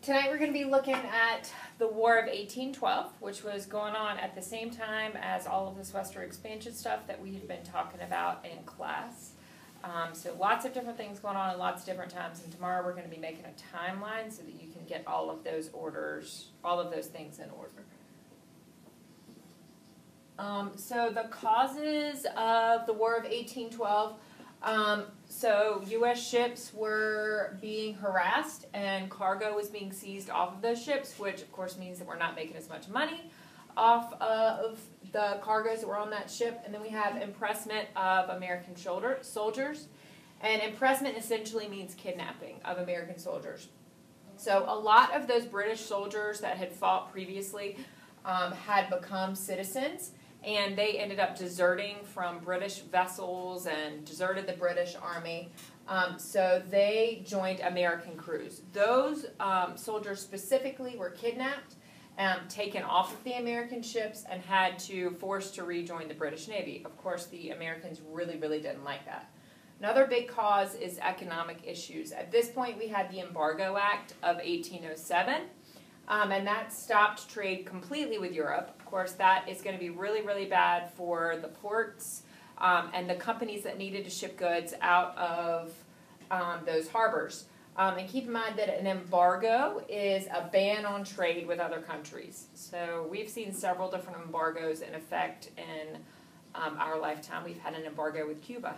Tonight we're going to be looking at the War of 1812, which was going on at the same time as all of this westward expansion stuff that we had been talking about in class. So lots of different things going on at lots of different times, and tomorrow we're going to be making a timeline so that you can get all of those orders, all of those things in order. So the causes of the War of 1812, so U.S. ships were being harassed and cargo was being seized off of those ships, which of course means that we're not making as much money off of the cargoes that were on that ship. And then we have impressment of American soldiers. And impressment essentially means kidnapping of American soldiers. So a lot of those British soldiers that had fought previously had become citizens, and they ended up deserting from British vessels and deserted the British Army. So they joined American crews. Those soldiers specifically were kidnapped, taken off of the American ships, and forced to rejoin the British Navy. Of course, the Americans really, really didn't like that. Another big cause is economic issues. At this point, we had the Embargo Act of 1807. And that stopped trade completely with Europe. Of course, that is going to be really, really bad for the ports and the companies that needed to ship goods out of those harbors. And keep in mind that an embargo is a ban on trade with other countries. So we've seen several different embargoes in effect in our lifetime. We've had an embargo with Cuba.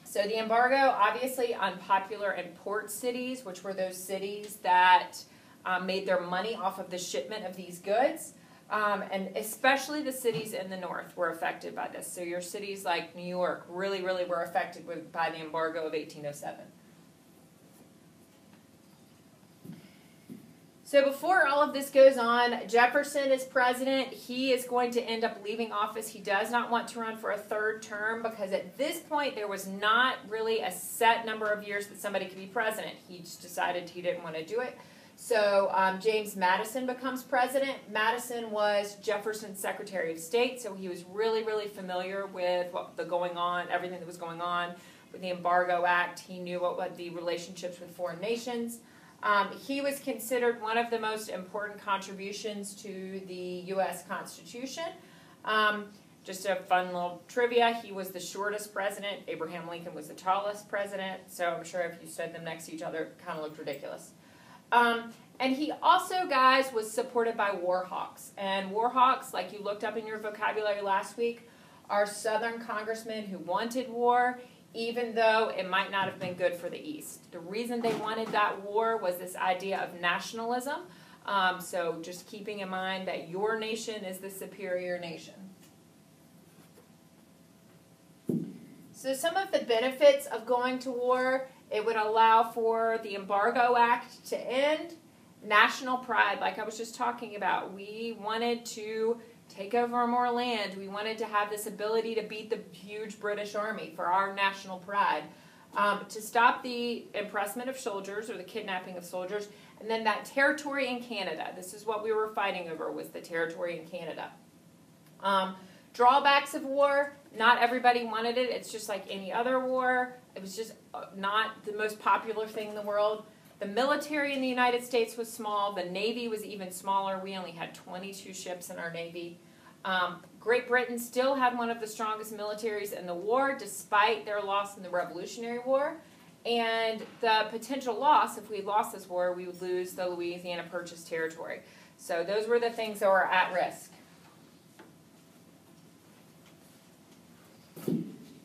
So the embargo, obviously unpopular in port cities, which were those cities that made their money off of the shipment of these goods, and especially the cities in the north were affected by this. So your cities like New York really, really were affected by the embargo of 1807. So before all of this goes on, Jefferson is president. He is going to end up leaving office. He does not want to run for a third term because at this point there was not really a set number of years that somebody could be president. He just decided he didn't want to do it. So James Madison becomes president. Madison was Jefferson's Secretary of State, so he was really, really familiar with everything that was going on with the Embargo Act. He knew what the relationships with foreign nations. He was considered one of the most important contributions to the U.S. Constitution. Just a fun little trivia, he was the shortest president. Abraham Lincoln was the tallest president, so I'm sure if you stood them next to each other, it kind of looked ridiculous. And he also, guys, was supported by war hawks. And war hawks, like you looked up in your vocabulary last week, are Southern congressmen who wanted war, even though it might not have been good for the East. The reason they wanted that war was this idea of nationalism. So just keeping in mind that your nation is the superior nation. So some of the benefits of going to war: it would allow for the Embargo Act to end. National pride, like I was just talking about. We wanted to take over more land. We wanted to have this ability to beat the huge British Army for our national pride. To stop the impressment of soldiers or the kidnapping of soldiers. And then that territory in Canada. This is what we were fighting over, was the territory in Canada. Drawbacks of war: not everybody wanted it. It's just like any other war. It was just not the most popular thing in the world. The military in the United States was small. The Navy was even smaller. We only had 22 ships in our Navy. Great Britain still had one of the strongest militaries in the war, despite their loss in the Revolutionary War. And the potential loss, if we lost this war, we would lose the Louisiana Purchase territory. So those were the things that were at risk.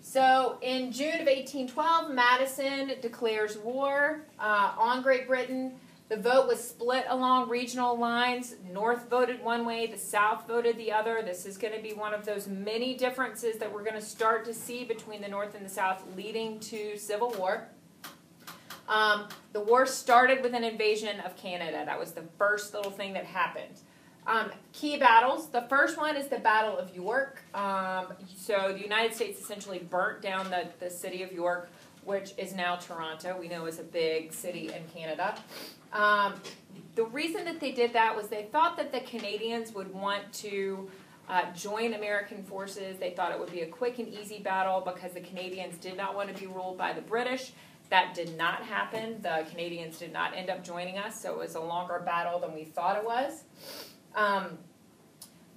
So in June of 1812, Madison declares war on Great Britain. The vote was split along regional lines. North voted one way, the South voted the other. This is going to be one of those many differences that we're going to start to see between the North and the South, leading to civil war. The war started with an invasion of Canada. That was the first little thing that happened. Key battles. The first one is the Battle of York. So the United States essentially burnt down the city of York, which is now Toronto. We know is a big city in Canada. The reason that they did that was they thought that the Canadians would want to join American forces. They thought it would be a quick and easy battle because the Canadians did not want to be ruled by the British. That did not happen. The Canadians did not end up joining us, so it was a longer battle than we thought it was.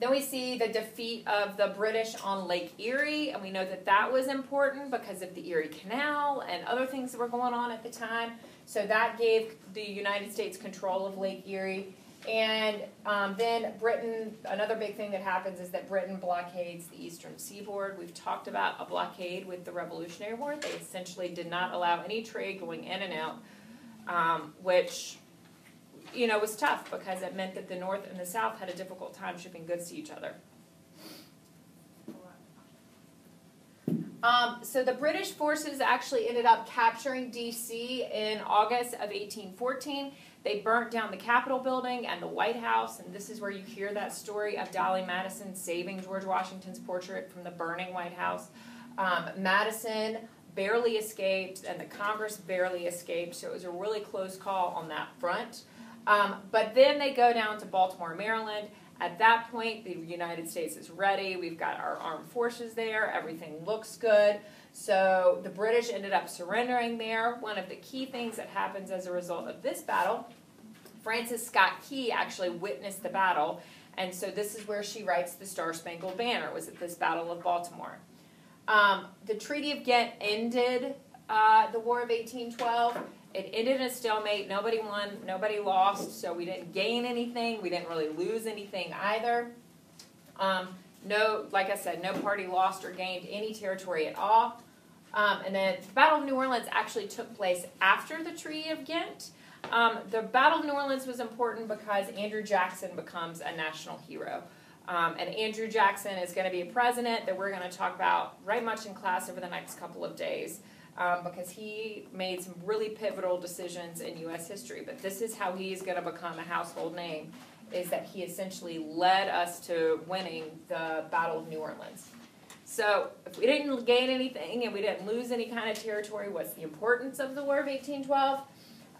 Then we see the defeat of the British on Lake Erie, and we know that that was important because of the Erie Canal and other things that were going on at the time. So that gave the United States control of Lake Erie. And then Britain, another big thing that happens is that Britain blockades the eastern seaboard. We've talked about a blockade with the Revolutionary War. They essentially did not allow any trade going in and out, which, you know, was tough because it meant that the North and the South had a difficult time shipping goods to each other. So the British forces actually ended up capturing D.C. in August of 1814. They burnt down the Capitol building and the White House, and this is where you hear that story of Dolly Madison saving George Washington's portrait from the burning White House. Madison barely escaped, and the Congress barely escaped, so it was a really close call on that front. But then they go down to Baltimore, Maryland. At that point, the United States is ready. We've got our armed forces there. Everything looks good. So the British ended up surrendering there. One of the key things that happens as a result of this battle, Frances Scott Key actually witnessed the battle, and so this is where she writes the Star-Spangled Banner, was at this Battle of Baltimore. The Treaty of Ghent ended the War of 1812. It ended in a stalemate. Nobody won, nobody lost, so we didn't gain anything. We didn't really lose anything either. Like I said, no party lost or gained any territory at all. And then the Battle of New Orleans actually took place after the Treaty of Ghent. The Battle of New Orleans was important because Andrew Jackson becomes a national hero. And Andrew Jackson is going to be a president that we're going to talk about right much in class over the next couple of days. Because he made some really pivotal decisions in U.S. history. But this is how he's going to become a household name, is that he essentially led us to winning the Battle of New Orleans. So if we didn't gain anything and we didn't lose any kind of territory, what's the importance of the War of 1812?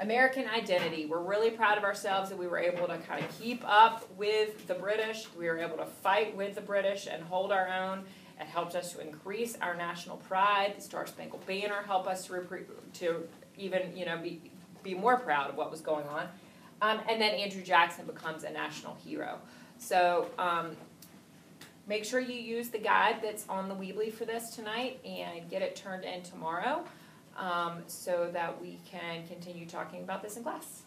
American identity. We're really proud of ourselves that we were able to kind of keep up with the British. We were able to fight with the British and hold our own. It helped us to increase our national pride. The Star-Spangled Banner helped us to even, be more proud of what was going on. And then Andrew Jackson becomes a national hero. So make sure you use the guide that's on the Weebly for this tonight and get it turned in tomorrow so that we can continue talking about this in class.